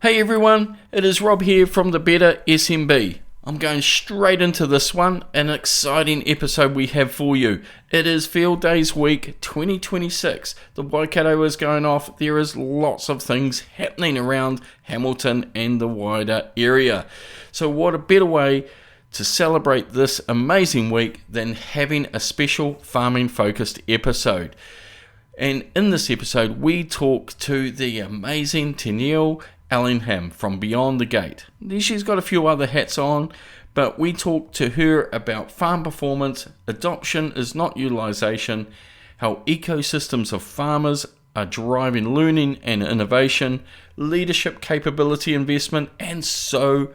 Hey everyone, it is Rob here from the Better SMB. I'm going straight into this one, an exciting episode we have for you. It is Field Days Week 2026. The Waikato is going off. There is lots of things happening around Hamilton and the wider area. So what a better way to celebrate this amazing week than having a special farming focused episode. And in this episode we talk to the amazing Tennielle Ellingham from Beyond the Gate. She's got a few other hats on, but we talk to her about farm performance, adoption is not utilisation, how ecosystems of farmers are driving learning and innovation, leadership capability investment, and so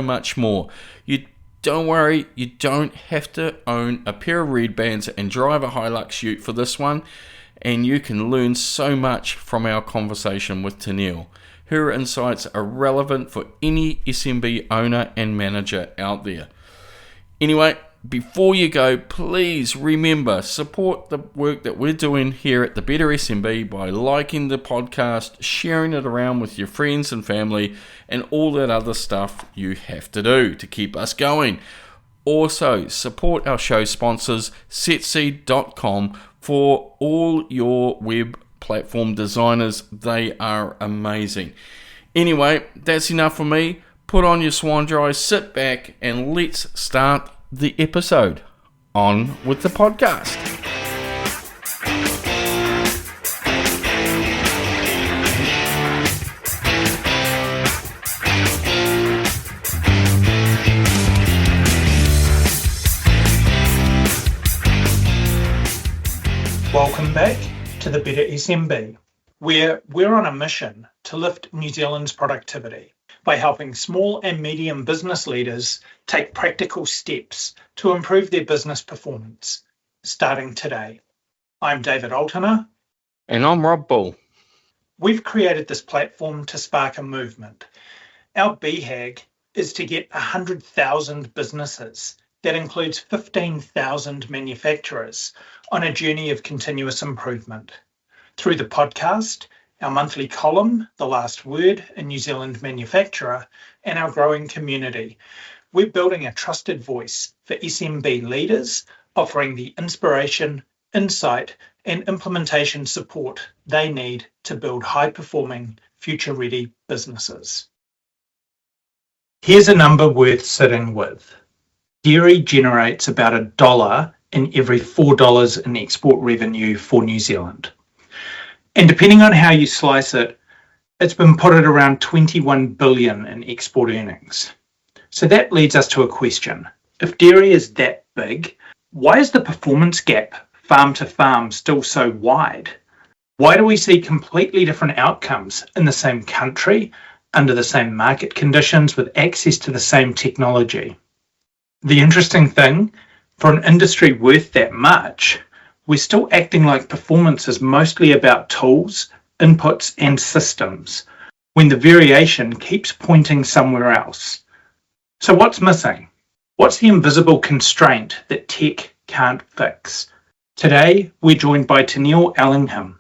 much more. Don't worry, you don't have to own a pair of red bands and drive a Hilux ute for this one, and you can learn so much from our conversation with Tennielle. Her insights are relevant for any SMB owner and manager out there. Anyway, before you go, please remember, support the work that we're doing here at the Better SMB by liking the podcast, sharing it around with your friends and family, and all that other stuff you have to do to keep us going. Also, support our show sponsors, setseed.com, for all your web platform designers. They are amazing. Anyway, that's enough for me. Put on your swan dry, sit back, and let's start the episode. On with the podcast. Welcome back to the Better SMB, where we're on a mission to lift New Zealand's productivity by helping small and medium business leaders take practical steps to improve their business performance, starting today. I'm David Altiner. And I'm Rob Bull. We've created this platform to spark a movement. Our BHAG is to get 100,000 businesses, that includes 15,000 manufacturers, on a journey of continuous improvement. Through the podcast, our monthly column, The Last Word, a New Zealand manufacturer, and our growing community, we're building a trusted voice for SMB leaders, offering the inspiration, insight, and implementation support they need to build high-performing, future-ready businesses. Here's a number worth sitting with. Dairy generates about $1 in every $4 in export revenue for New Zealand. And depending on how you slice it, it's been put at around 21 billion in export earnings. So that leads us to a question. If dairy is that big, why is the performance gap farm to farm still so wide? Why do we see completely different outcomes in the same country, under the same market conditions, with access to the same technology? The interesting thing, for an industry worth that much, we're still acting like performance is mostly about tools, inputs, and systems, when the variation keeps pointing somewhere else. So what's missing? What's the invisible constraint that tech can't fix? Today, we're joined by Tennielle Ellingham,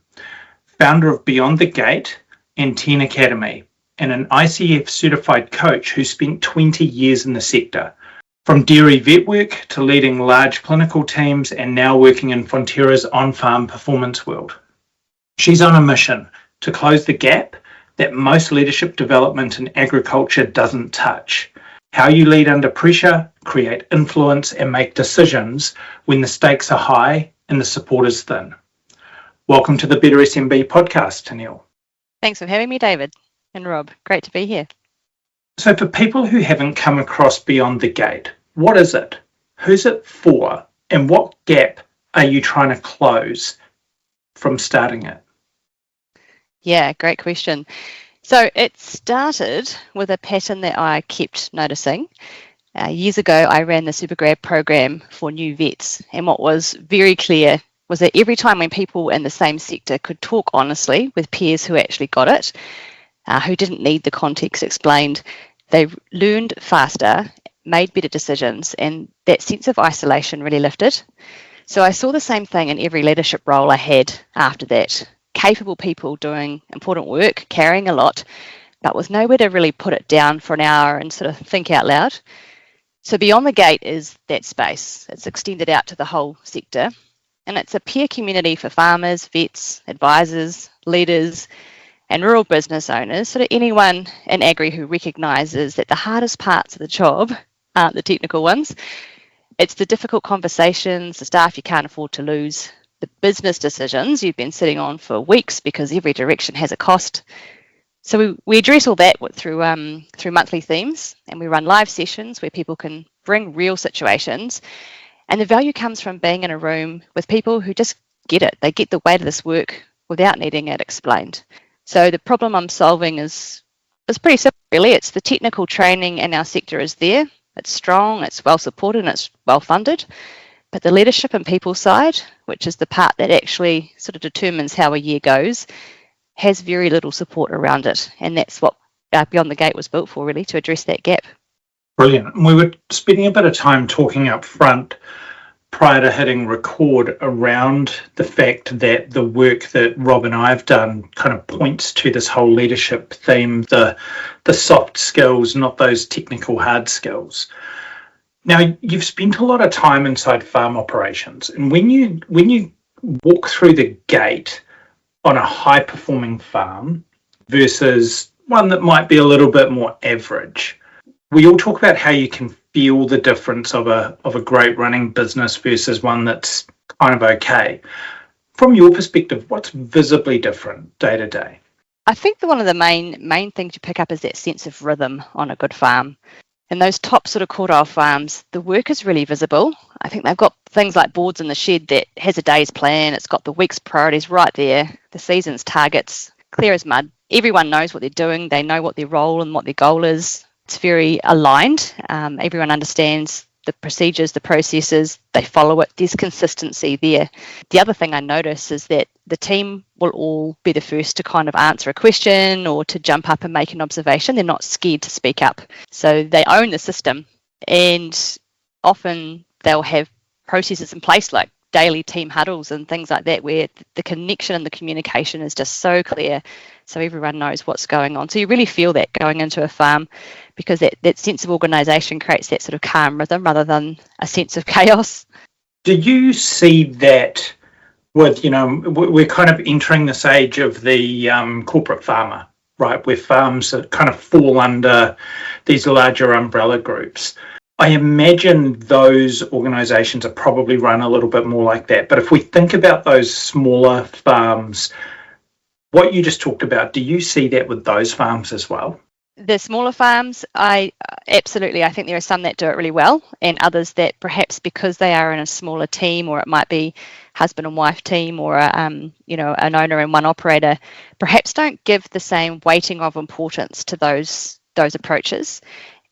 founder of Beyond the Gate and 10 Academy, and an ICF certified coach who spent 20 years in the sector. From dairy vet work to leading large clinical teams and now working in Fonterra's on-farm performance world. She's on a mission to close the gap that most leadership development in agriculture doesn't touch. How you lead under pressure, create influence, and make decisions when the stakes are high and the support is thin. Welcome to the Better SMB podcast, Tennielle. Thanks for having me, David and Rob. Great to be here. So for people who haven't come across Beyond the Gate, what is it? Who's it for? And what gap are you trying to close from starting it? Yeah, great question. So it started with a pattern that I kept noticing. Years ago, I ran the Supergrad program for new vets. And what was very clear was that every time when people in the same sector could talk honestly with peers who actually got it, who didn't need the context explained, they learned faster, made better decisions, and that sense of isolation really lifted. So I saw the same thing in every leadership role I had after that. Capable people doing important work, carrying a lot, but with nowhere to really put it down for an hour and sort of think out loud. So beyond the gate is that space. It's extended out to the whole sector, and it's a peer community for farmers, vets, advisors, leaders, and rural business owners, sort of anyone in agri who recognises that the hardest parts of the job aren't the technical ones. It's the difficult conversations, the staff you can't afford to lose, the business decisions you've been sitting on for weeks because every direction has a cost. So we address all that through monthly themes, and we run live sessions where people can bring real situations. And the value comes from being in a room with people who just get it. They get the weight of this work without needing it explained. So the problem I'm solving is pretty simple, really. It's the technical training in our sector is there. It's strong, it's well supported, and it's well funded. But the leadership and people side, which is the part that actually sort of determines how a year goes, has very little support around it. And that's what Beyond the Gate was built for, really, to address that gap. Brilliant. And we were spending a bit of time talking up front prior to hitting record around the fact that the work that Rob and I have done kind of points to this whole leadership theme, the soft skills, not those technical hard skills. Now, you've spent a lot of time inside farm operations, and when you walk through the gate on a high-performing farm versus one that might be a little bit more average, we all talk about how you can feel the difference of a great running business versus one that's kind of okay. From your perspective, what's visibly different day to day? I think that one of the main things you pick up is that sense of rhythm on a good farm. In those top sort of quartile farms, the work is really visible. I think they've got things like boards in the shed that has a day's plan. It's got the week's priorities right there, the season's targets, clear as mud. Everyone knows what they're doing. They know what their role and what their goal is. It's very aligned. Everyone understands the procedures, the processes, they follow it. There's consistency there. The other thing I notice is that the team will all be the first to kind of answer a question or to jump up and make an observation. They're not scared to speak up. So they own the system, and often they'll have processes in place like daily team huddles and things like that where the connection and the communication is just so clear, so everyone knows what's going on. So you really feel that going into a farm, because that sense of organisation creates that sort of calm rhythm rather than a sense of chaos. Do you see that with, we're kind of entering this age of the corporate farmer, right, where farms kind of fall under these larger umbrella groups? I imagine those organisations are probably run a little bit more like that. But if we think about those smaller farms, what you just talked about, do you see that with those farms as well? The smaller farms, I think there are some that do it really well, and others that perhaps because they are in a smaller team, or it might be husband and wife team, or an owner and one operator, perhaps don't give the same weighting of importance to those approaches.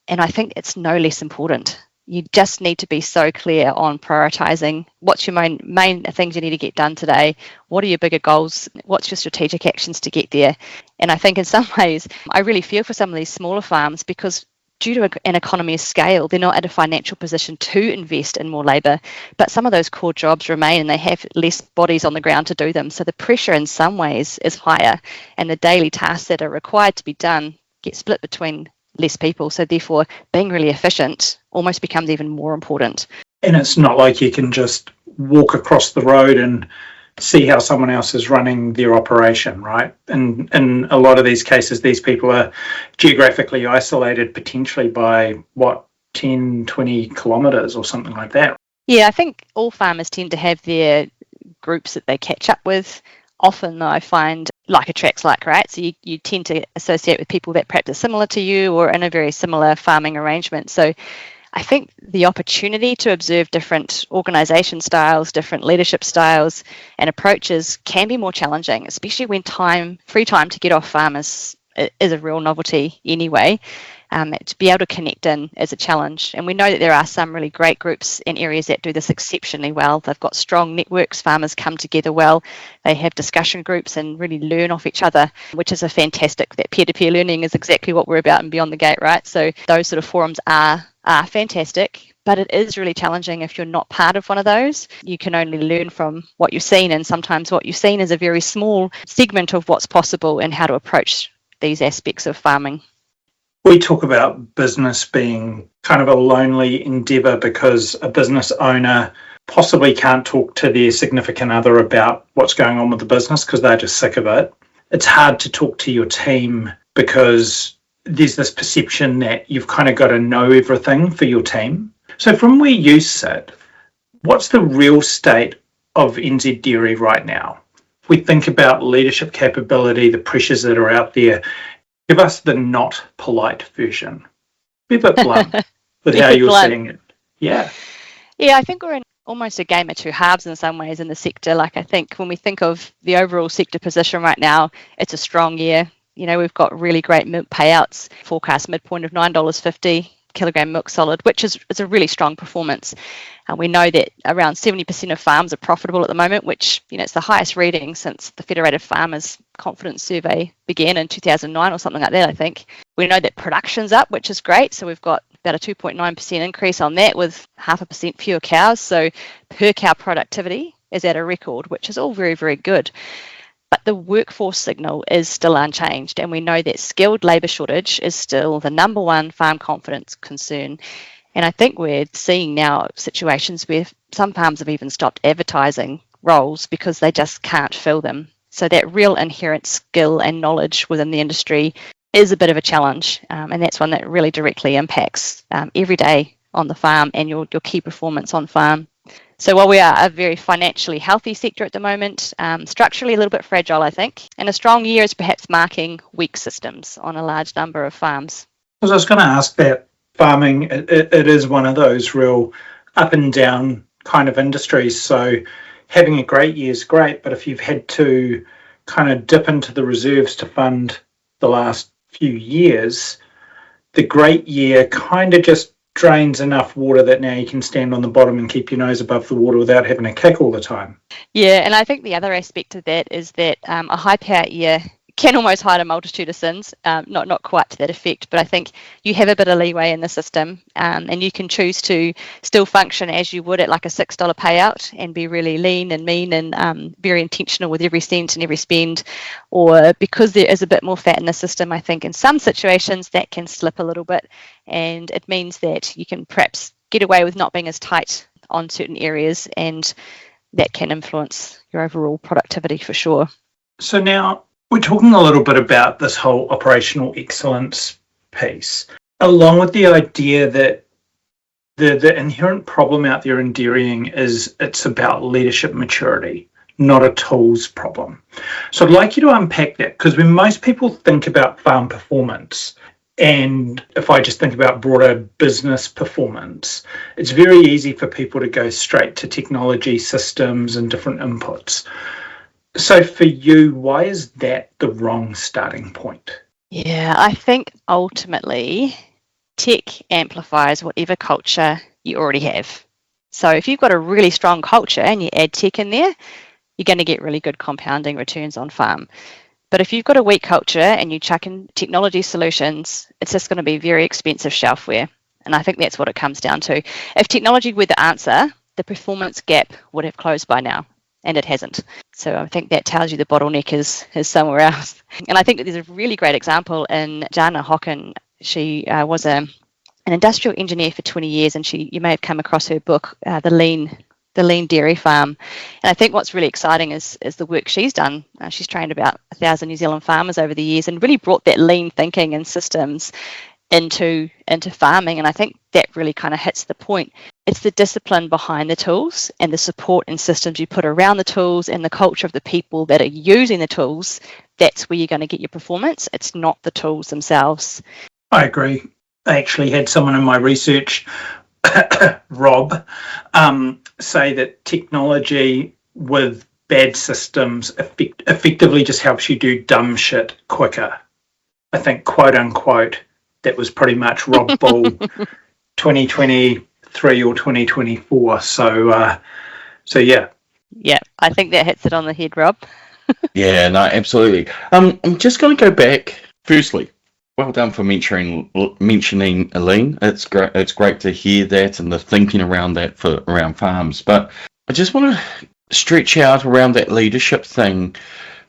And I think it's no less important. You just need to be so clear on prioritising. What's your main things you need to get done today? What are your bigger goals? What's your strategic actions to get there? And I think in some ways, I really feel for some of these smaller farms, because due to an economy of scale, they're not at a financial position to invest in more labour. But some of those core jobs remain, and they have less bodies on the ground to do them. So the pressure in some ways is higher, and the daily tasks that are required to be done get split between less people. So therefore, being really efficient almost becomes even more important. And it's not like you can just walk across the road and see how someone else is running their operation, right? And in a lot of these cases, these people are geographically isolated potentially by 10, 20 kilometres or something like that. Yeah, I think all farmers tend to have their groups that they catch up with. Often, though, I find like attracts like, right? So you tend to associate with people that perhaps are similar to you or in a very similar farming arrangement. So I think the opportunity to observe different organisation styles, different leadership styles and approaches can be more challenging, especially when free time to get off farm is a real novelty anyway. To be able to connect in is a challenge. And we know that there are some really great groups in areas that do this exceptionally well. They've got strong networks, farmers come together well, they have discussion groups and really learn off each other, which is a fantastic, that peer-to-peer learning is exactly what we're about in Beyond the Gate, right? So those sort of forums are fantastic, but it is really challenging if you're not part of one of those. You can only learn from what you've seen, and sometimes what you've seen is a very small segment of what's possible and how to approach these aspects of farming. We talk about business being kind of a lonely endeavour because a business owner possibly can't talk to their significant other about what's going on with the business because they're just sick of it. It's hard to talk to your team because there's this perception that you've kind of got to know everything for your team. So from where you sit, what's the real state of NZ Dairy right now? If we think about leadership capability, the pressures that are out there, give us the not polite version. Be a bit blunt with how you're seeing it. Yeah. Yeah, I think we're in almost a game of two halves in some ways in the sector. Like, I think when we think of the overall sector position right now, it's a strong year. You know, we've got really great milk payouts, forecast midpoint of $9.50 kilogram milk solid, which is a really strong performance. And we know that around 70% of farms are profitable at the moment, which, you know, it's the highest reading since the Federated Farmers Confidence Survey began in 2009 or something like that, I think. We know that production's up, which is great. So we've got about a 2.9% increase on that with 0.5% fewer cows. So per cow productivity is at a record, which is all very, very good. But the workforce signal is still unchanged, and we know that skilled labour shortage is still the number one farm confidence concern. And I think we're seeing now situations where some farms have even stopped advertising roles because they just can't fill them. So that real inherent skill and knowledge within the industry is a bit of a challenge, and that's one that really directly impacts every day on the farm and your key performance on farm. So while we are a very financially healthy sector at the moment, structurally a little bit fragile, I think, and a strong year is perhaps marking weak systems on a large number of farms. I was going to ask that farming, it is one of those real up and down kind of industries. So having a great year is great, but if you've had to kind of dip into the reserves to fund the last few years, the great year kind of just drains enough water that now you can stand on the bottom and keep your nose above the water without having to kick all the time. Yeah, and I think the other aspect of that is that a high payout year can almost hide a multitude of sins, not quite to that effect, but I think you have a bit of leeway in the system, and you can choose to still function as you would at like a $6 payout and be really lean and mean and very intentional with every cent and every spend, or because there is a bit more fat in the system, I think in some situations that can slip a little bit, and it means that you can perhaps get away with not being as tight on certain areas, and that can influence your overall productivity for sure. So now we're talking a little bit about this whole operational excellence piece, along with the idea that the inherent problem out there in dairying is it's about leadership maturity, not a tools problem. So I'd like you to unpack that, because when most people think about farm performance, and if I just think about broader business performance, it's very easy for people to go straight to technology, systems, and different inputs. So for you, why is that the wrong starting point? Yeah, I think ultimately tech amplifies whatever culture you already have. So if you've got a really strong culture and you add tech in there, you're going to get really good compounding returns on farm. But if you've got a weak culture and you chuck in technology solutions, it's just going to be very expensive shelfware. And I think that's what it comes down to. If technology were the answer, the performance gap would have closed by now. And it hasn't. So I think that tells you the bottleneck is somewhere else. And I think that there's a really great example in Jana Hocken. She was an industrial engineer for 20 years, and you may have come across her book, The Lean Dairy Farm. And I think what's really exciting is the work she's done. She's trained about 1,000 New Zealand farmers over the years and really brought that lean thinking and systems into farming, and I think that really kind of hits the point. It's the discipline behind the tools and the support and systems you put around the tools and the culture of the people that are using the tools. That's where you're going to get your performance. It's not the tools themselves. I agree. I actually had someone in my research, Rob, say that technology with bad systems effectively just helps you do dumb shit quicker. I think, quote unquote, that was pretty much Rob Bull 2023 or 2024. So yeah. Yeah, I think that hits it on the head, Rob. Yeah, no, absolutely. I'm just going to go back. Firstly, well done for mentioning lean. It's great. It's great to hear that and the thinking around that around farms. But I just want to stretch out around that leadership thing,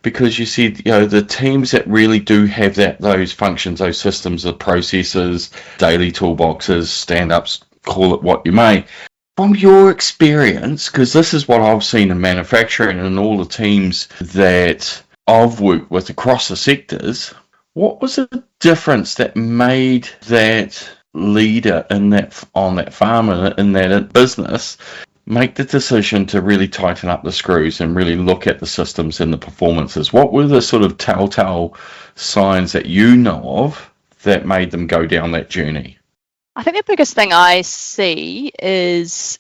because you see, the teams that really do have those functions, those systems, the processes, daily toolboxes, stand-ups, call it what you may. From your experience, because this is what I've seen in manufacturing and all the teams that I've worked with across the sectors, what was the difference that made that leader on that farm and in that business make the decision to really tighten up the screws and really look at the systems and the performances? What were the sort of telltale signs that you know of that made them go down that journey? I think the biggest thing I see is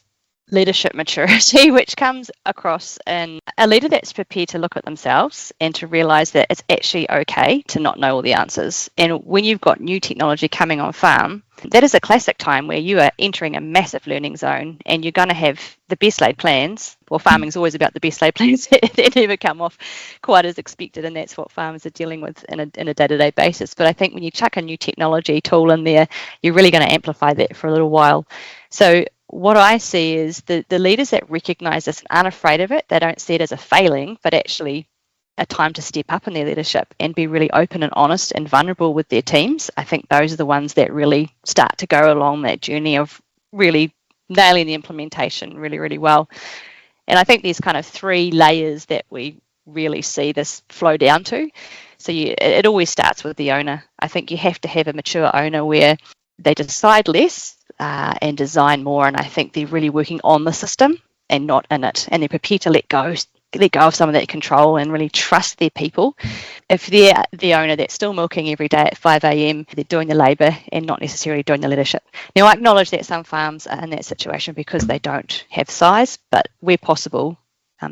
leadership maturity, which comes across in a leader that's prepared to look at themselves and to realise that it's actually okay to not know all the answers. And when you've got new technology coming on farm, that is a classic time where you are entering a massive learning zone and you're going to have the best laid plans. Well, farming's always about the best laid plans. They never come off quite as expected, and that's what farmers are dealing with in a day-to-day basis. But I think when you chuck a new technology tool in there, you're really going to amplify that for a little while. So what I see is the leaders that recognise this and aren't afraid of it, they don't see it as a failing, but actually a time to step up in their leadership and be really open and honest and vulnerable with their teams. I think those are the ones that really start to go along that journey of really nailing the implementation really, really well. And I think there's kind of 3 layers that we really see this flow down to. So it always starts with the owner. I think you have to have a mature owner where they decide less and design more, and I think they're really working on the system and not in it, and they're prepared to let go of some of that control and really trust their people. If they're the owner that's still milking every day at 5 a.m, they're doing the labour and not necessarily doing the leadership. Now, I acknowledge that some farms are in that situation because they don't have size, but where possible,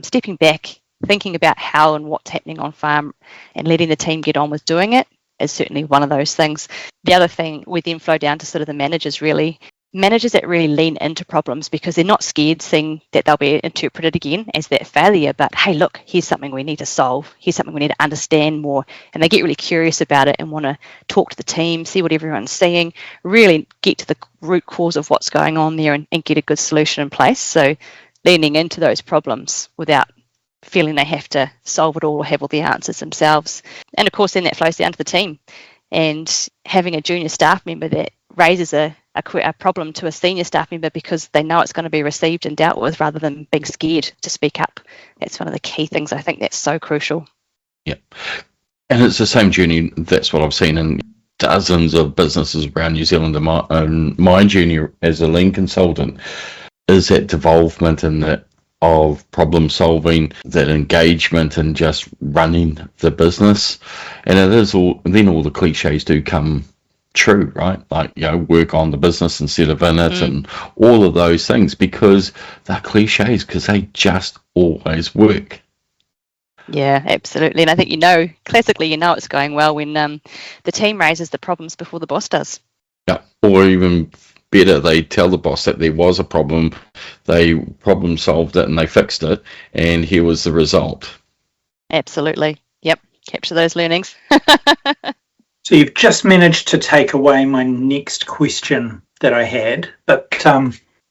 stepping back, thinking about how and what's happening on farm and letting the team get on with doing it is certainly one of those things. The other thing, we then flow down to sort of the managers that really lean into problems because they're not scared seeing that they'll be interpreted again as that failure, but hey, look, here's something we need to solve, here's something we need to understand more, and they get really curious about it and want to talk to the team, see what everyone's seeing, really get to the root cause of what's going on there and get a good solution in place. So leaning into those problems without feeling they have to solve it all or have all the answers themselves. And of course then that flows down to the team, and having a junior staff member that raises a problem to a senior staff member because they know it's going to be received and dealt with rather than being scared to speak up. That's one of the key things. I think that's so crucial. Yeah. And it's the same journey. That's what I've seen in dozens of businesses around New Zealand. And my journey as a lean consultant is that devolvement and that of problem solving, that engagement and just running the business. And it is all the cliches do come true, right? Like, work on the business instead of in it, and all of those things, because they're cliches because they just always work. Yeah, absolutely. And I think classically it's going well when the team raises the problems before the boss does. Yeah, or even better, they tell the boss that there was a problem, they problem solved it and they fixed it, and here was the result. Absolutely. Yep, capture those learnings. So you've just managed to take away my next question that I had, but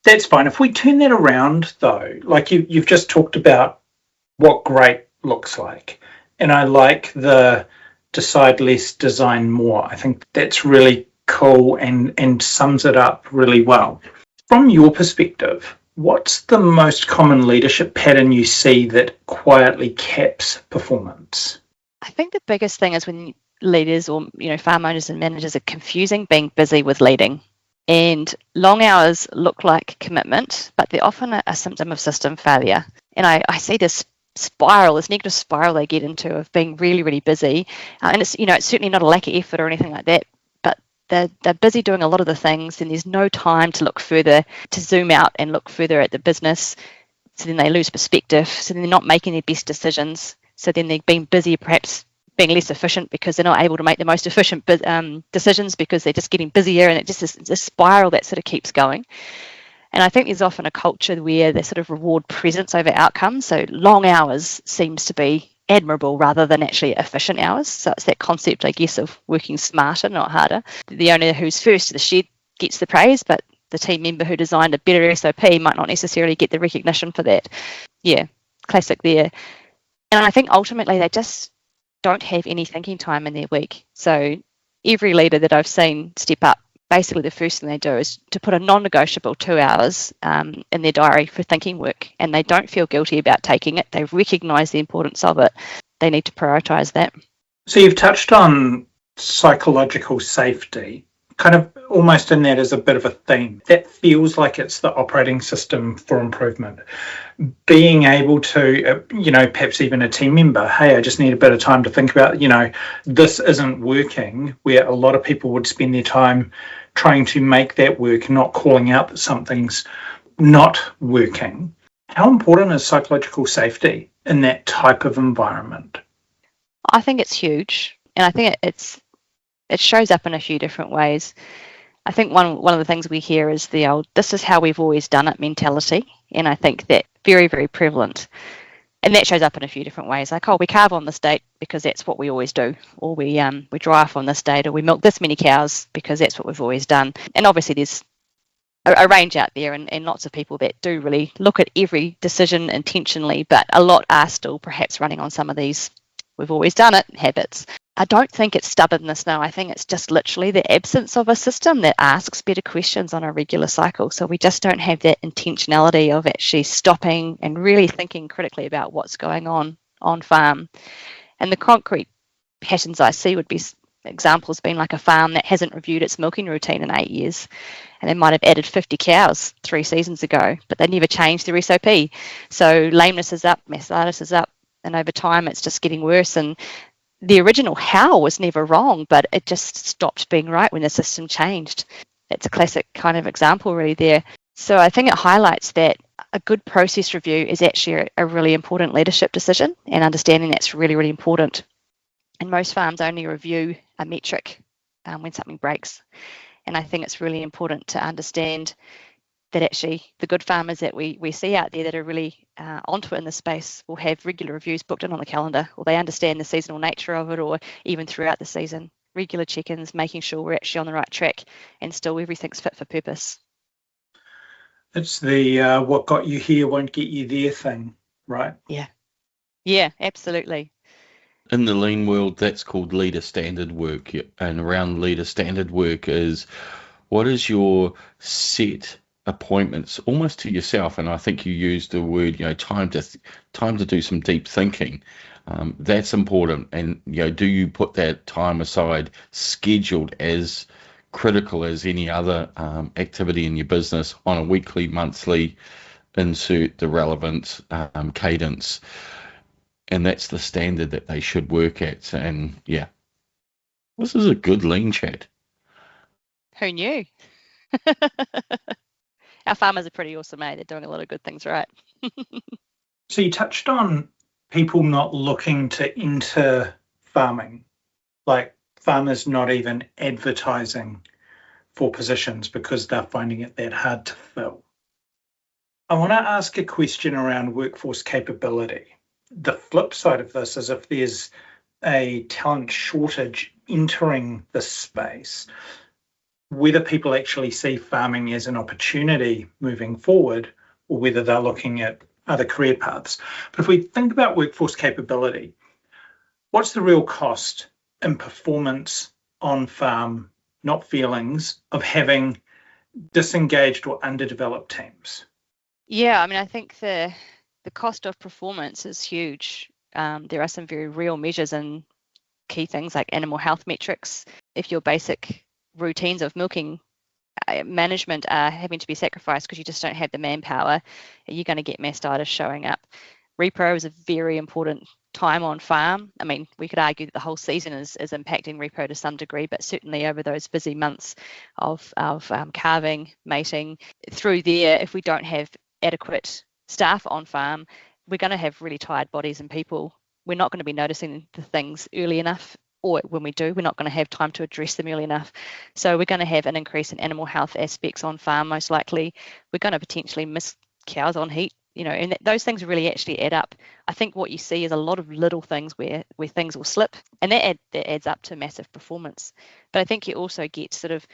that's fine. If we turn that around, though, like you've just talked about what great looks like, and I like the decide less, design more. I think that's really cool and sums it up really well. From your perspective, what's the most common leadership pattern you see that quietly caps performance? I think the biggest thing is when leaders or farm owners and managers are confusing being busy with leading. And long hours look like commitment, but they're often a symptom of system failure. And I see this negative spiral they get into of being really, really busy. And it's certainly not a lack of effort or anything like that, but they're busy doing a lot of the things, and there's no time to look further, to zoom out and look further at the business. So then they lose perspective. So then they're not making their best decisions. So then they're being busy, perhaps being less efficient because they're not able to make the most efficient decisions because they're just getting busier, and it just is a spiral that sort of keeps going. And I think there's often a culture where they sort of reward presence over outcomes. So long hours seems to be admirable rather than actually efficient hours. So it's that concept, I guess, of working smarter, not harder. The owner who's first to the shed gets the praise, but the team member who designed a better SOP might not necessarily get the recognition for that. Yeah, classic there. And I think ultimately they just don't have any thinking time in their week. So every leader that I've seen step up, basically the first thing they do is to put a non-negotiable 2 hours in their diary for thinking work, and they don't feel guilty about taking it. They recognise the importance of it. They need to prioritise that. So you've touched on psychological safety, kind of almost in that as a bit of a theme. That feels like it's the operating system for improvement. Being able to, perhaps even a team member, hey, I just need a bit of time to think about, this isn't working, where a lot of people would spend their time trying to make that work, not calling out that something's not working. How important is psychological safety in that type of environment? I think it's huge, and I think it shows up in a few different ways. I think one of the things we hear is the old "this is how we've always done it" mentality, and I think that very, very prevalent. And that shows up in a few different ways, like, oh, we carve on this date because that's what we always do, or we dry off on this date, or we milk this many cows because that's what we've always done. And obviously there's a range out there, and lots of people that do really look at every decision intentionally, but a lot are still perhaps running on some of these we've always done it habits. I don't think it's stubbornness now. I think it's just literally the absence of a system that asks better questions on a regular cycle. So we just don't have that intentionality of actually stopping and really thinking critically about what's going on farm. And the concrete patterns I see would be examples being like a farm that hasn't reviewed its milking routine in 8 years. And they might have added 50 cows 3 seasons ago, but they never changed their SOP. So lameness is up, mastitis is up, and over time it's just getting worse. And the original how was never wrong, but it just stopped being right when the system changed. It's a classic kind of example really there. So I think it highlights that a good process review is actually a really important leadership decision, and understanding that's really, really important. And most farms only review a metric when something breaks. And I think it's really important to understand that actually the good farmers that we see out there that are really onto it in the space will have regular reviews booked in on the calendar, or they understand the seasonal nature of it, or even throughout the season, regular check-ins, making sure we're actually on the right track and still everything's fit for purpose. It's the what got you here won't get you there thing, right? Yeah, absolutely. In the lean world, that's called leader standard work. And around leader standard work is, what is your set appointments almost to yourself? And I think you used the word, time to do some deep thinking. That's important. And do you put that time aside, scheduled as critical as any other activity in your business, on a weekly, monthly, insert the relevant cadence? And that's the standard that they should work at. And this is a good lean chat. Who knew? Our farmers are pretty awesome, eh? They're doing a lot of good things right. So you touched on people not looking to enter farming, like farmers not even advertising for positions because they're finding it that hard to fill. I want to ask a question around workforce capability. The flip side of this is, if there's a talent shortage entering this space, whether people actually see farming as an opportunity moving forward, or whether they're looking at other career paths. But if we think about workforce capability, what's the real cost in performance on farm, not feelings, of having disengaged or underdeveloped teams? Yeah, I mean, I think the cost of performance is huge. There are some very real measures and key things like animal health metrics. If your basic routines of milking management are having to be sacrificed because you just don't have the manpower, you're going to get mastitis showing up. Repro is a very important time on farm. I mean, we could argue that the whole season is impacting repro to some degree, but certainly over those busy months of calving, mating, through there, if we don't have adequate staff on farm, we're going to have really tired bodies and people. We're not going to be noticing the things early enough, or when we do, we're not going to have time to address them early enough. So we're going to have an increase in animal health aspects on farm, most likely. We're going to potentially miss cows on heat, and those things really actually add up. I think what you see is a lot of little things where things will slip, and that adds up to massive performance. But I think you also get sort of,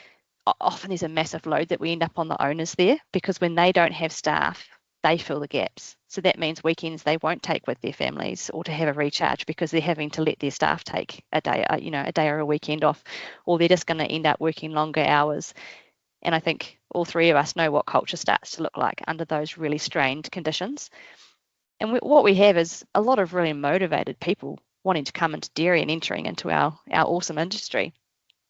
often there's a massive load that we end up on the owners there, because when they don't have staff, they fill the gaps. So that means weekends they won't take with their families or to have a recharge because they're having to let their staff take a day, a day or a weekend off, or they're just going to end up working longer hours. And I think all three of us know what culture starts to look like under those really strained conditions. And what we have is a lot of really motivated people wanting to come into dairy and entering into our awesome industry.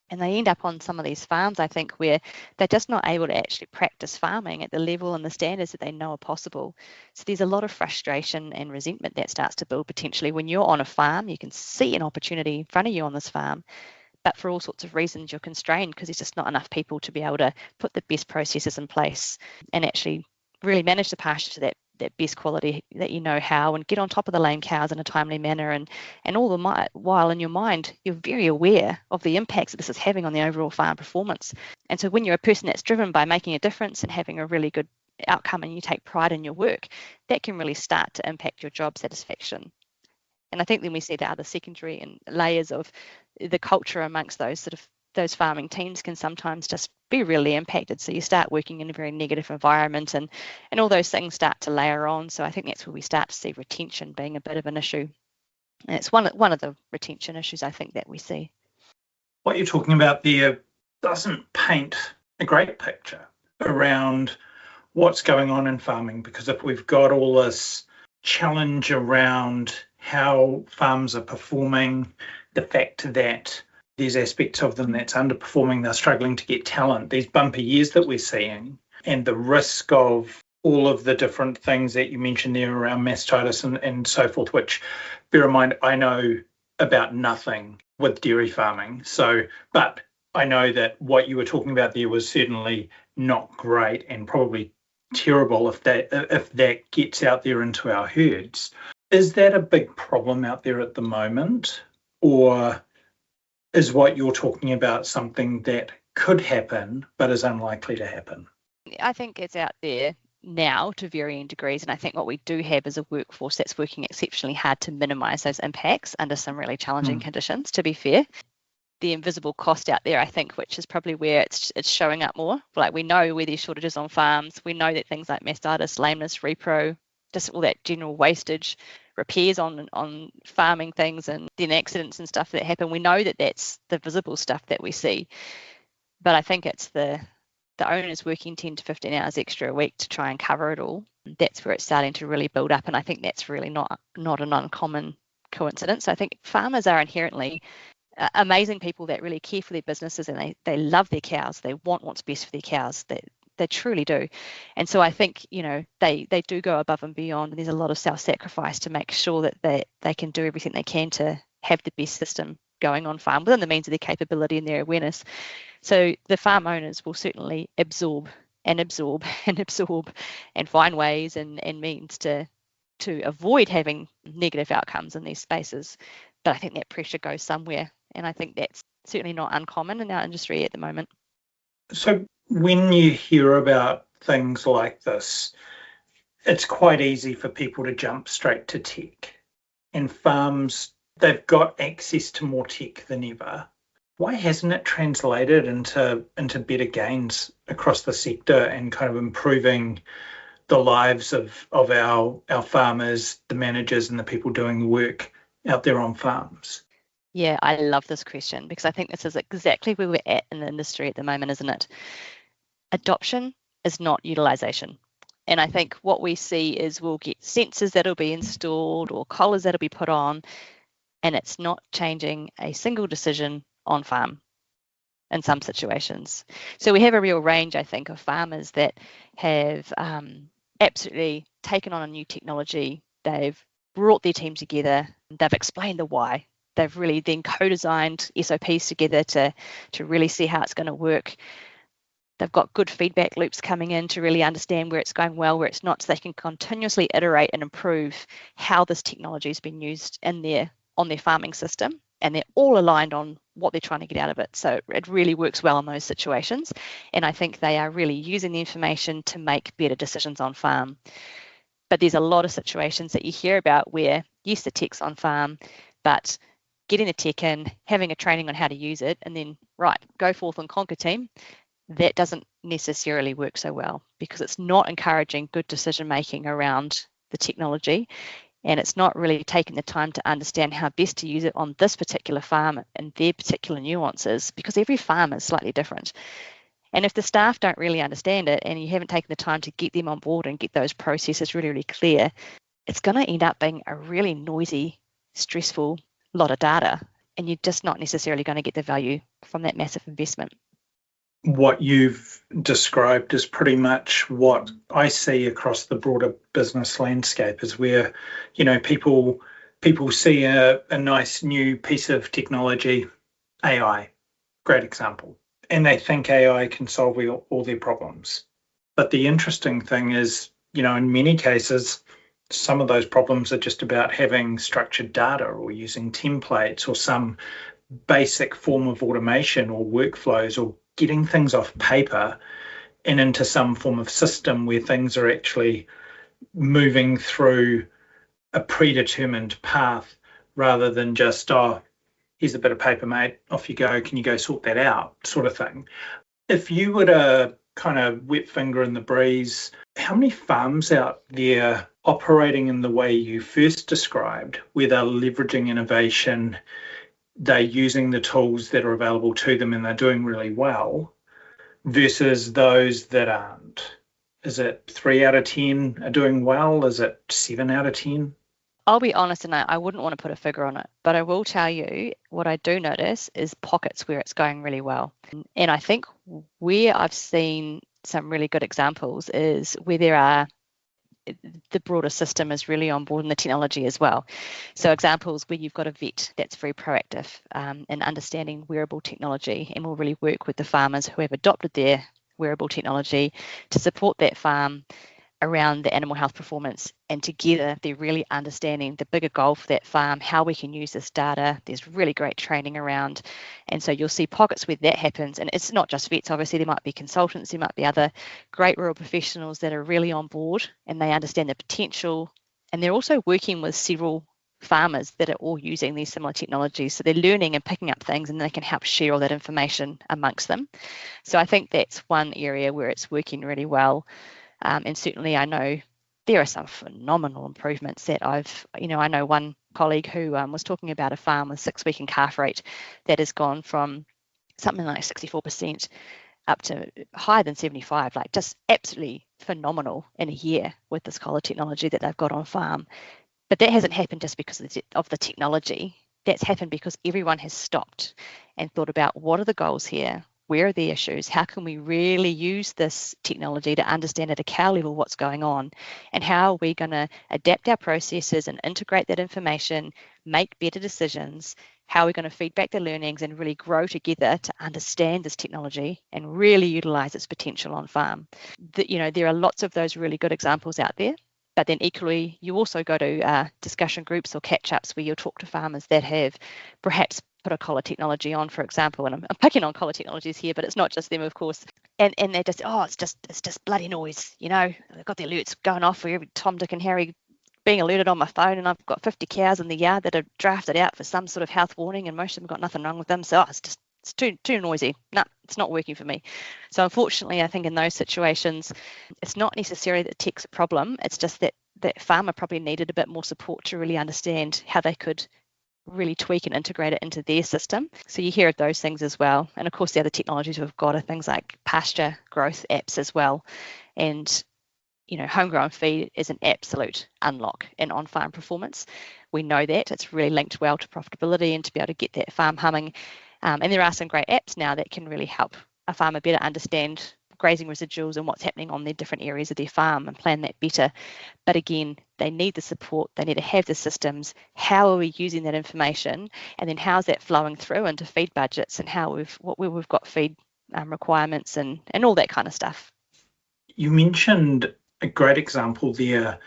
And they end up on some of these farms, I think, where they're just not able to actually practice farming at the level and the standards that they know are possible. So there's a lot of frustration and resentment that starts to build potentially when you're on a farm. You can see an opportunity in front of you on this farm, but for all sorts of reasons you're constrained because there's just not enough people to be able to put the best processes in place and actually really manage the pasture to that best quality that you know how, and get on top of the lame cows in a timely manner, and all the while in your mind you're very aware of the impacts that this is having on the overall farm performance. And so when you're a person that's driven by making a difference and having a really good outcome and you take pride in your work, that can really start to impact your job satisfaction. And I think then we see the other secondary and layers of the culture amongst those farming teams can sometimes just be really impacted. So you start working in a very negative environment, and all those things start to layer on. So I think that's where we start to see retention being a bit of an issue. And it's one of the retention issues I think that we see. What you're talking about there doesn't paint a great picture around what's going on in farming, because if we've got all this challenge around how farms are performing, the fact that there's aspects of them that's underperforming, they're struggling to get talent, these bumpy years that we're seeing, and the risk of all of the different things that you mentioned there around mastitis and so forth, which, bear in mind, I know about nothing with dairy farming. But I know that what you were talking about there was certainly not great and probably terrible if that gets out there into our herds. Is that a big problem out there at the moment, or is what you're talking about something that could happen but is unlikely to happen? I think it's out there now to varying degrees, and I think what we do have is a workforce that's working exceptionally hard to minimise those impacts under some really challenging conditions, to be fair. The invisible cost out there, I think, which is probably where it's showing up more. Like, we know where there's shortages on farms. We know that things like mastitis, lameness, repro, just all that general wastage, repairs on farming things, and then accidents and stuff that happen. We know that that's the visible stuff that we see. But I think it's the owners working 10 to 15 hours extra a week to try and cover it all. That's where it's starting to really build up. And I think that's really not an uncommon coincidence. So I think farmers are inherently amazing people that really care for their businesses, and they love their cows. They want what's best for their cows. They truly do. And so I think, they do go above and beyond, and there's a lot of self-sacrifice to make sure that they can do everything they can to have the best system going on farm within the means of their capability and their awareness. So the farm owners will certainly absorb and find ways and means to avoid having negative outcomes in these spaces. But I think that pressure goes somewhere, and I think that's certainly not uncommon in our industry at the moment. So when you hear about things like this, it's quite easy for people to jump straight to tech. And farms, they've got access to more tech than ever. Why hasn't it translated into better gains across the sector and kind of improving the lives of our farmers, the managers, and the people doing the work out there on farms? Yeah, I love this question, because I think this is exactly where we're at in the industry at the moment, isn't it? Adoption is not utilisation. And I think what we see is we'll get sensors that'll be installed or collars that'll be put on, and it's not changing a single decision on farm in some situations. So we have a real range, I think, of farmers that have absolutely taken on a new technology. They've brought their team together. They've explained the why. They've really then co-designed SOPs together to really see how it's going to work. They've got good feedback loops coming in to really understand where it's going well, where it's not, so they can continuously iterate and improve how this technology has been used on their farming system. And they're all aligned on what they're trying to get out of it. So it really works well in those situations. And I think they are really using the information to make better decisions on farm. But there's a lot of situations that you hear about where, yes, the tech's on farm, but getting the tech in, having a training on how to use it, and then, right, go forth and conquer, team. that doesn't necessarily work so well because it's not encouraging good decision making around the technology, and it's not really taking the time to understand how best to use it on this particular farm and their particular nuances, because every farm is slightly different. And if the staff don't really understand it and you haven't taken the time to get them on board and get those processes really, really clear, it's going to end up being a really noisy, stressful lot of data, and you're just not necessarily going to get the value from that massive investment. What you've described is pretty much what I see across the broader business landscape, is where, people see a nice new piece of technology, AI, great example, and they think AI can solve all their problems. But the interesting thing is, in many cases, some of those problems are just about having structured data or using templates or some basic form of automation or workflows, or getting things off paper and into some form of system where things are actually moving through a predetermined path rather than just, here's a bit of paper, mate, off you go, can you go sort that out, sort of thing. If you were to kind of wet finger in the breeze, how many farms out there operating in the way you first described, where they're leveraging innovation, they're using the tools that are available to them and they're doing really well, versus those that aren't? Is it 3 out of 10 are doing well? Is it 7 out of 10? I'll be honest, and I wouldn't want to put a figure on it, but I will tell you what I do notice is pockets where it's going really well. And I think where I've seen some really good examples is where the broader system is really on board in the technology as well. So examples where you've got a vet that's very proactive in understanding wearable technology and will really work with the farmers who have adopted their wearable technology to support that farm around the animal health performance, and together they're really understanding the bigger goal for that farm, how we can use this data. There's really great training around, and so you'll see pockets where that happens. And it's not just vets, obviously there might be consultants, there might be other great rural professionals that are really on board and they understand the potential, and they're also working with several farmers that are all using these similar technologies, so they're learning and picking up things and they can help share all that information amongst them. So I think that's one area where it's working really well. And certainly I know there are some phenomenal improvements that I know one colleague who was talking about a farm with 6-week and calf rate that has gone from something like 64% up to higher than 75, like just absolutely phenomenal in a year with this collar technology that they've got on farm. But that hasn't happened just because of the technology. That's happened because everyone has stopped and thought about, what are the goals here? Where are the issues? How can we really use this technology to understand at a cow level what's going on? And how are we going to adapt our processes and integrate that information, make better decisions? How are we going to feed back the learnings and really grow together to understand this technology and really utilize its potential on farm? There are lots of those really good examples out there. But then equally, you also go to discussion groups or catch-ups where you'll talk to farmers that have perhaps put a collar technology on, for example, and I'm picking on collar technologies here, but it's not just them, of course. And they're just, it's just bloody noise, They've got the alerts going off for every Tom, Dick and Harry being alerted on my phone, and I've got 50 cows in the yard that are drafted out for some sort of health warning, and most of them got nothing wrong with them. So it's too noisy. No, it's not working for me. So unfortunately, I think in those situations, it's not necessarily that tech's a problem. It's just that farmer probably needed a bit more support to really understand how they could really tweak and integrate it into their system. So you hear of those things as well. And of course, the other technologies we've got are things like pasture growth apps as well. And homegrown feed is an absolute unlock in on-farm performance. We know that it's really linked well to profitability and to be able to get that farm humming. And there are some great apps now that can really help a farmer better understand grazing residuals and what's happening on their different areas of their farm and plan that better. But again, they need the support, they need to have the systems. How are we using that information? And then how's that flowing through into feed budgets and where we've got feed requirements and all that kind of stuff. You mentioned a great example there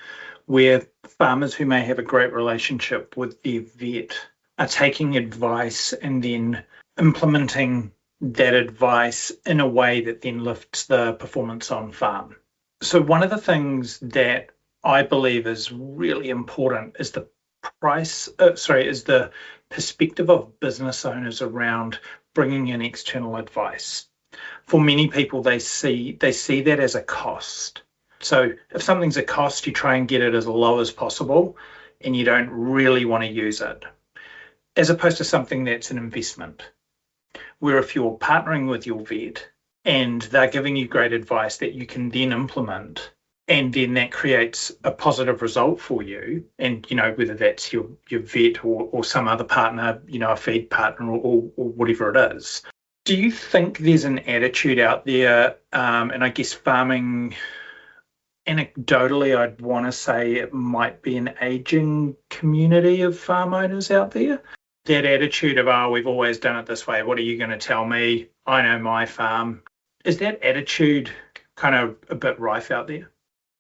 where farmers who may have a great relationship with their vet are taking advice and then implementing that advice in a way that then lifts the performance on farm. So one of the things that I believe is really important is the perspective of business owners around bringing in external advice. For many people, they see that as a cost. So if something's a cost, you try and get it as low as possible, and you don't really want to use it, as opposed to something that's an investment, where if you're partnering with your vet and they're giving you great advice that you can then implement, and then that creates a positive result for you, and whether that's your vet or some other partner, a feed partner or whatever it is. Do you think there's an attitude out there, and I guess farming, anecdotally, I'd want to say it might be an aging community of farm owners out there? That attitude of, oh, we've always done it this way. What are you going to tell me? I know my farm. Is that attitude kind of a bit rife out there?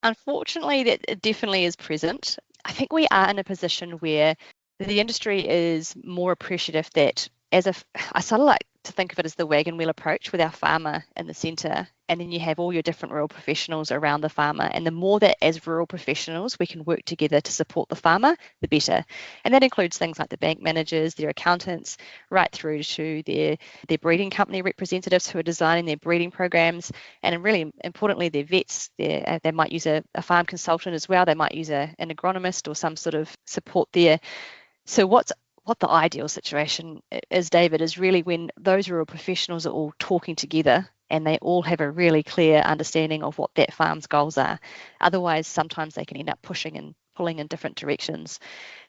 Unfortunately, that definitely is present. I think we are in a position where the industry is more appreciative that I sort of like to think of it as the wagon wheel approach, with our farmer in the centre, and then you have all your different rural professionals around the farmer. And the more that as rural professionals we can work together to support the farmer, the better. And that includes things like the bank managers, their accountants, right through to their breeding company representatives who are designing their breeding programs, and really importantly their vets. They might use a farm consultant as well. They might use an agronomist or some sort of support there. So what the ideal situation is, David, is really when those rural professionals are all talking together and they all have a really clear understanding of what that farm's goals are. Otherwise, sometimes they can end up pushing and pulling in different directions.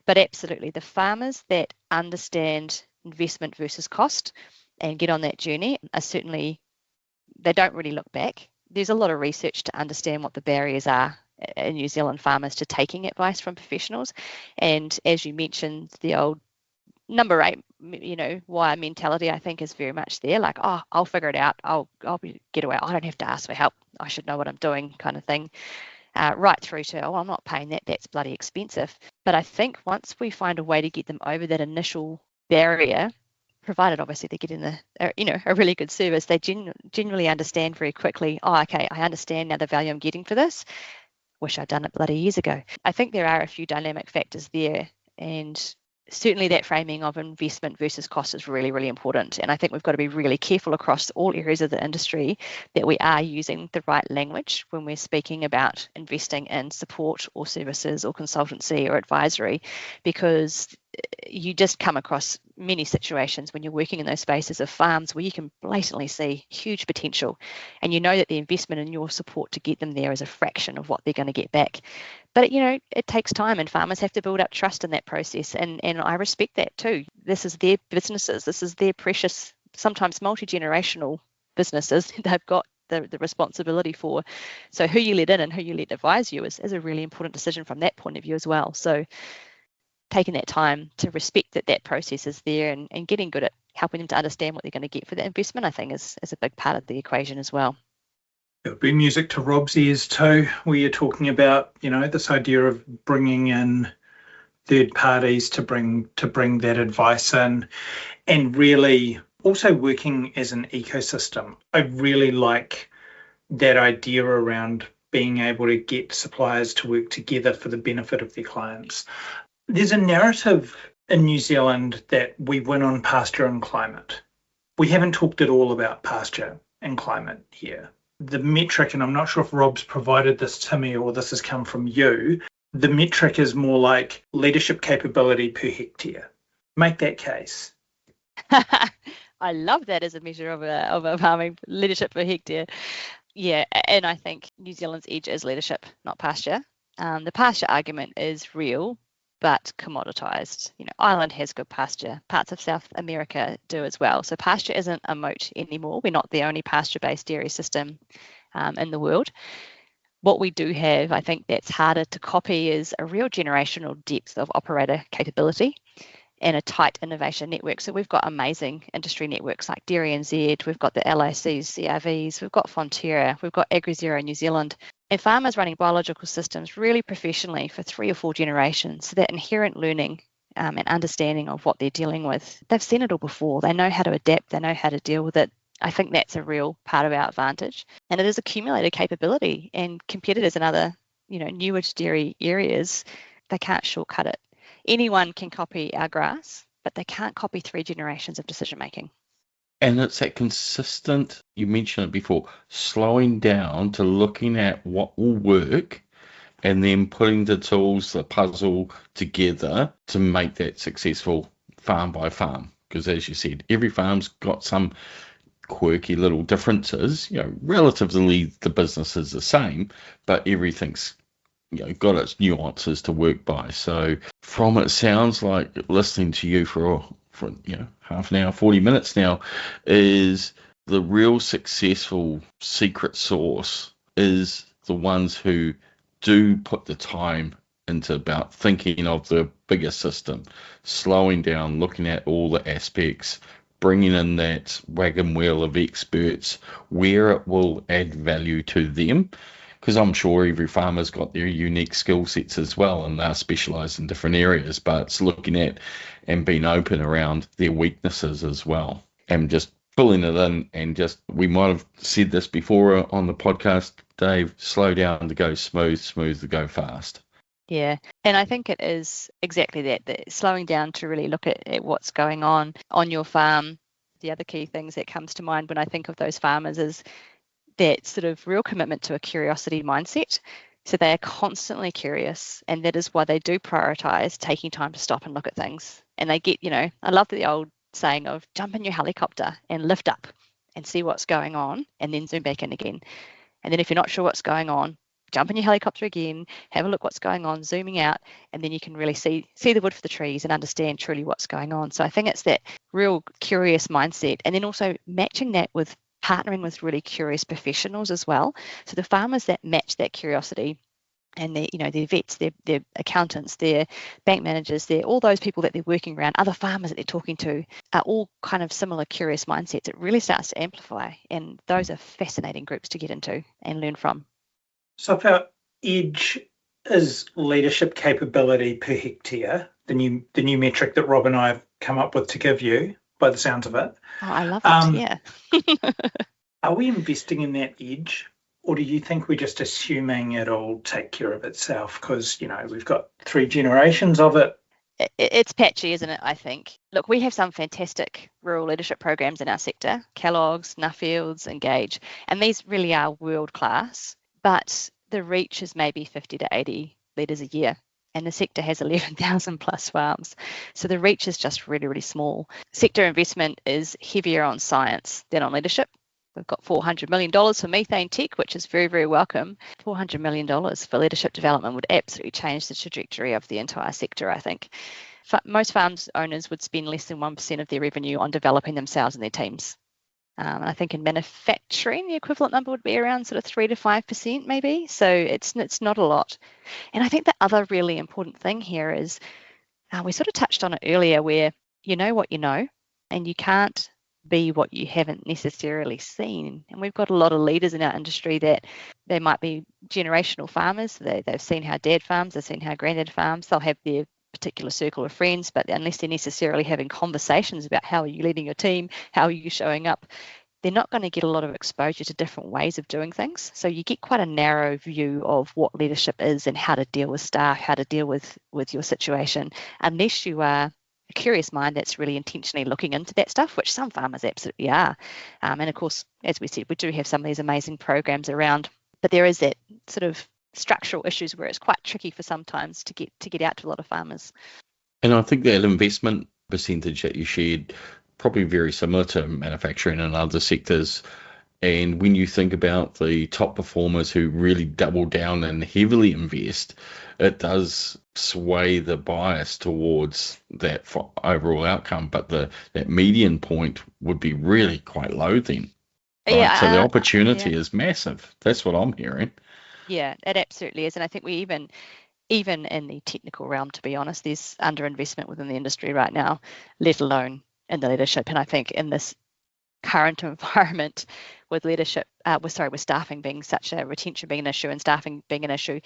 But absolutely, the farmers that understand investment versus cost and get on that journey are certainly, they don't really look back. There's a lot of research to understand what the barriers are in New Zealand farmers to taking advice from professionals. And as you mentioned, the old number 8, wire mentality, I think, is very much there. Like, oh, I'll figure it out. I'll get away. I don't have to ask for help. I should know what I'm doing, kind of thing. Right through to, oh, I'm not paying that. That's bloody expensive. But I think once we find a way to get them over that initial barrier, provided obviously they're getting a really good service, they genuinely understand very quickly. Oh, okay, I understand now the value I'm getting for this. Wish I'd done it bloody years ago. I think there are a few dynamic factors there, and certainly that framing of investment versus cost is really, really important. And I think we've got to be really careful across all areas of the industry that we are using the right language when we're speaking about investing in support or services or consultancy or advisory, because you just come across many situations when you're working in those spaces of farms where you can blatantly see huge potential, and you know that the investment in your support to get them there is a fraction of what they're going to get back. But it takes time, and farmers have to build up trust in that process, and I respect that too. This is their businesses, this is their precious, sometimes multi-generational businesses they've got the responsibility for. So who you let in and who you let advise you is a really important decision from that point of view as well. So taking that time to respect that process is there, and getting good at helping them to understand what they're going to get for that investment, I think is a big part of the equation as well. It would be music to Rob's ears too, where you're talking about, this idea of bringing in third parties to bring that advice in, and really also working as an ecosystem. I really like that idea around being able to get suppliers to work together for the benefit of their clients. There's a narrative in New Zealand that we win on pasture and climate. We haven't talked at all about pasture and climate here. The metric, and I'm not sure if Rob's provided this to me or this has come from you, the metric is more like leadership capability per hectare. Make that case. I love that as a measure of a farming leadership per hectare. Yeah, and I think New Zealand's edge is leadership, not pasture. The pasture argument is real, but commoditized. Ireland has good pasture. Parts of South America do as well. So pasture isn't a moat anymore. We're not the only pasture-based dairy system in the world. What we do have, I think that's harder to copy, is a real generational depth of operator capability and a tight innovation network. So we've got amazing industry networks like Dairy NZ, we've got the LICs, CRVs, we've got Fonterra, we've got AgriZero New Zealand, and farmers running biological systems really professionally for 3 or 4 generations. So that inherent learning and understanding of what they're dealing with, they've seen it all before. They know how to adapt, they know how to deal with it. I think that's a real part of our advantage, and it is accumulated capability. And competitors in other, newer dairy areas, they can't shortcut it. Anyone can copy our grass, but they can't copy 3 generations of decision making. And it's that consistent you mentioned it before, slowing down to looking at what will work and then putting the tools, the puzzle together to make that successful farm by farm. Because as you said, every farm's got some quirky little differences. Relatively the business is the same, but everything's got its nuances to work by. So from it sounds like listening to you for half an hour, 40 minutes now, is the real successful secret sauce is the ones who do put the time into about thinking of the bigger system, slowing down, looking at all the aspects, bringing in that wagon wheel of experts where it will add value to them. Because I'm sure every farmer's got their unique skill sets as well, and they're specialised in different areas, but it's looking at and being open around their weaknesses as well, and just pulling it in. And just, we might have said this before on the podcast, Dave, slow down to go smooth, smooth to go fast. Yeah, and I think it is exactly that slowing down to really look at what's going on your farm. The other key things that comes to mind when I think of those farmers is that sort of real commitment to a curiosity mindset. So they are constantly curious, and that is why they do prioritize taking time to stop and look at things. And they get, I love the old saying of jump in your helicopter and lift up and see what's going on, and then zoom back in again. And then if you're not sure what's going on, jump in your helicopter again, have a look what's going on, zooming out, and then you can really see the wood for the trees and understand truly what's going on. So I think it's that real curious mindset, and then also matching that with partnering with really curious professionals as well. So the farmers that match that curiosity, and their vets, their accountants, their bank managers, they're all those people that they're working around, other farmers that they're talking to, are all kind of similar curious mindsets. It really starts to amplify, and those are fascinating groups to get into and learn from. So if our edge is leadership capability per hectare, the new metric that Rob and I have come up with to give you, by the sounds of it. Oh, I love it, yeah. Are we investing in that edge, or do you think we're just assuming it'll take care of itself? Because, we've got 3 generations of it. It's patchy, isn't it, I think? Look, we have some fantastic rural leadership programs in our sector, Kellogg's, Nuffields, Engage, and these really are world-class, but the reach is maybe 50 to 80 leaders a year, and the sector has 11,000 plus farms. So the reach is just really, really small. Sector investment is heavier on science than on leadership. We've got $400 million for methane tech, which is very, very welcome. $400 million for leadership development would absolutely change the trajectory of the entire sector, I think. Most farms owners would spend less than 1% of their revenue on developing themselves and their teams. And I think in manufacturing, the equivalent number would be around sort of 3 to 5% maybe. So it's not a lot. And I think the other really important thing here is, we sort of touched on it earlier, where you know what you know, and you can't be what you haven't necessarily seen. And we've got a lot of leaders in our industry that they might be generational farmers. They've seen how dad farms, they've seen how granddad farms. They'll have their particular circle of friends, but unless they're necessarily having conversations about how are you leading your team, how are you showing up, they're not going to get a lot of exposure to different ways of doing things. So you get quite a narrow view of what leadership is and how to deal with staff, how to deal with your situation, unless you are a curious mind that's really intentionally looking into that stuff, which some farmers absolutely are. And of course, as we said, we do have some of these amazing programs around, but there is that sort of structural issues where it's quite tricky for sometimes to get out to a lot of farmers. And I think that investment percentage that you shared, probably very similar to manufacturing and other sectors. And when you think about the top performers who really double down and heavily invest, it does sway the bias towards that overall outcome. But that median point would be really quite low then. Right? Yeah, so the opportunity is massive. That's what I'm hearing. Yeah, it absolutely is. And I think we even in the technical realm, to be honest, there's underinvestment within the industry right now, let alone in the leadership. And I think in this current environment with leadership, with staffing being such a retention being an issue and staffing being an issue,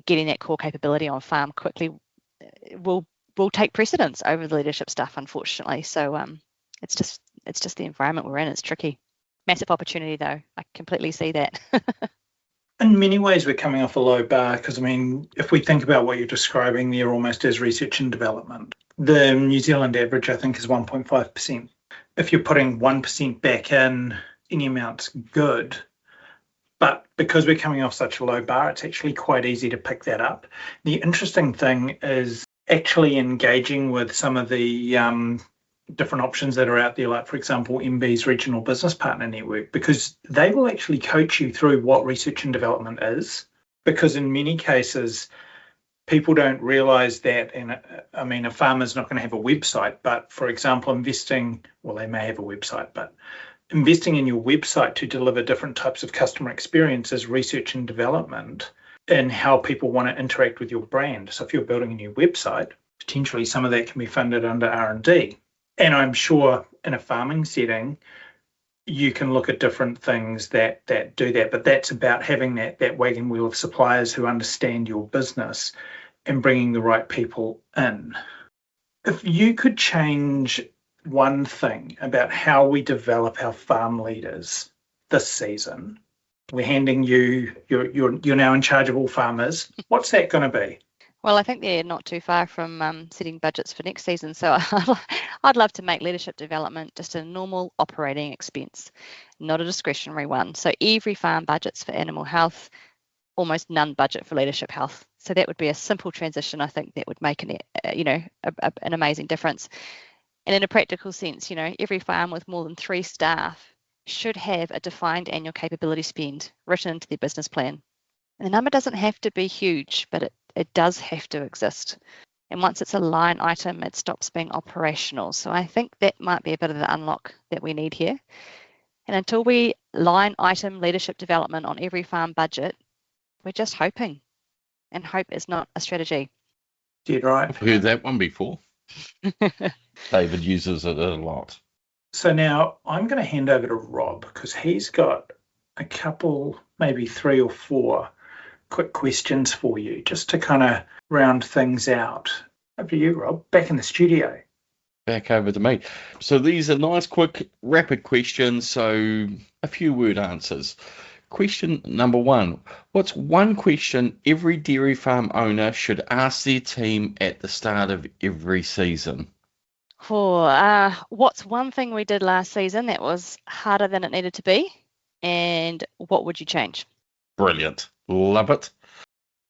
getting that core capability on farm quickly will take precedence over the leadership stuff, unfortunately. So it's just the environment we're in. It's tricky. Massive opportunity though. I completely see that. In many ways, we're coming off a low bar because, if we think about what you're describing there almost as research and development, the New Zealand average, I think, is 1.5%. If you're putting 1% back in any amount's good. But because we're coming off such a low bar, it's actually quite easy to pick that up. The interesting thing is actually engaging with some of the different options that are out there, like, for example, MB's Regional Business Partner Network, because they will actually coach you through what research and development is. Because in many cases, people don't realize that, and I mean, a farmer's not going to have a website, but for example, they may have a website, but investing in your website to deliver different types of customer experiences, research and development, and how people want to interact with your brand. So if you're building a new website, potentially some of that can be funded under R&D. And I'm sure in a farming setting, you can look at different things that do that, but that's about having that wagon wheel of suppliers who understand your business and bringing the right people in. If you could change one thing about how we develop our farm leaders this season, we're handing you're now in charge of all farmers. What's that going to be? Well, I think they're not too far from setting budgets for next season. So I'd love to make leadership development just a normal operating expense, not a discretionary one. So every farm budget's for animal health, almost none budget for leadership health. So that would be a simple transition. I think that would make an amazing difference. And in a practical sense, every farm with more than 3 staff should have a defined annual capability spend written into their business plan. And the number doesn't have to be huge, but it does have to exist. And once it's a line item, it stops being operational. So I think that might be a bit of the unlock that we need here. And until we line item leadership development on every farm budget, we're just hoping. And hope is not a strategy. Dead right. I've heard that one before. David uses it a lot. So now I'm going to hand over to Rob because he's got a couple, maybe 3 or 4 quick questions for you just to kind of round things out. Over to you, Rob. Back in the studio. Back over to me. So these are nice, quick, rapid questions. So a few word answers. Question number 1. What's one question every dairy farm owner should ask their team at the start of every season? What's one thing we did last season that was harder than it needed to be? And what would you change? Brilliant. Love it.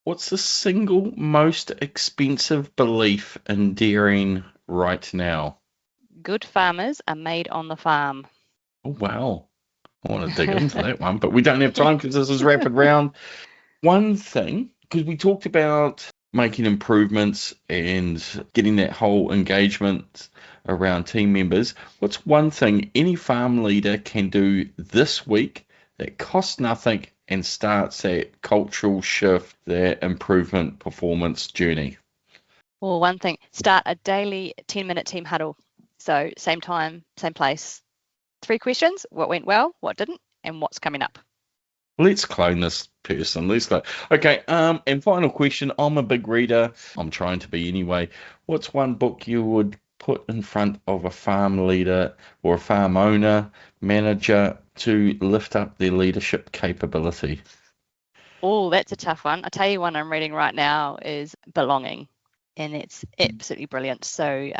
What's the single most expensive belief in dairying right now? Good farmers are made on the farm. Oh, wow. I want to dig into that one, but we don't have time because this is rapid round. One thing, because we talked about making improvements and getting that whole engagement around team members. What's one thing any farm leader can do this week that costs nothing and starts that cultural shift, that improvement performance journey? Well, one thing, start a daily 10-minute team huddle. So same time, same place. 3 questions: what went well, what didn't, and what's coming up. Let's clone this person. Let's go. Okay, and final question. I'm a big reader. I'm trying to be anyway. What's one book you would put in front of a farm leader or a farm owner, manager to lift up their leadership capability? Oh, that's a tough one. I'll tell you one I'm reading right now is Belonging, and it's absolutely brilliant. So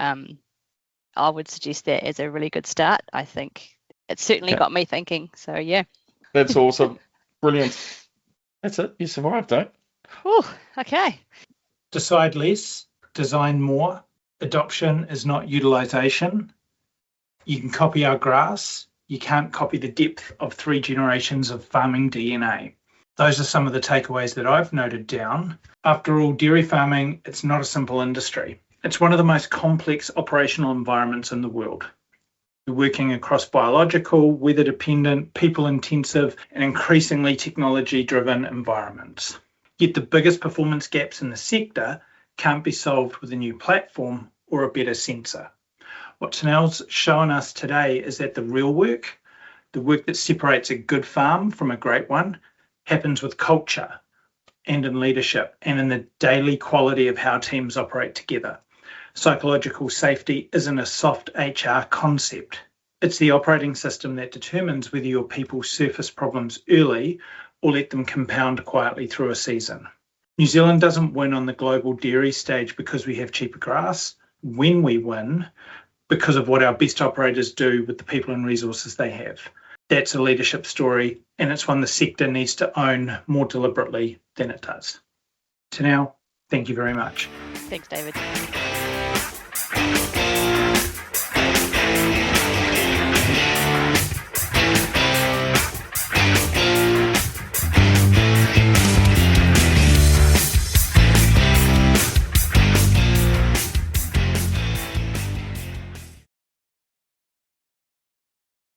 I would suggest that as a really good start. I think it's certainly got me thinking. So, yeah. That's awesome. Brilliant. That's it. You survived, eh? Oh, okay. Decide less, design more. Adoption is not utilisation. You can copy our grass. You can't copy the depth of 3 generations of farming DNA. Those are some of the takeaways that I've noted down. After all, dairy farming, it's not a simple industry. It's one of the most complex operational environments in the world. You're working across biological, weather-dependent, people-intensive, and increasingly technology-driven environments. Yet the biggest performance gaps in the sector can't be solved with a new platform or a better sensor. What Tennielle's shown us today is that the real work, the work that separates a good farm from a great one, happens with culture and in leadership and in the daily quality of how teams operate together. Psychological safety isn't a soft HR concept. It's the operating system that determines whether your people surface problems early or let them compound quietly through a season. New Zealand doesn't win on the global dairy stage because we have cheaper grass. When we win, because of what our best operators do with the people and resources they have. That's a leadership story, and it's one the sector needs to own more deliberately than it does. Tennielle, thank you very much. Thanks, David.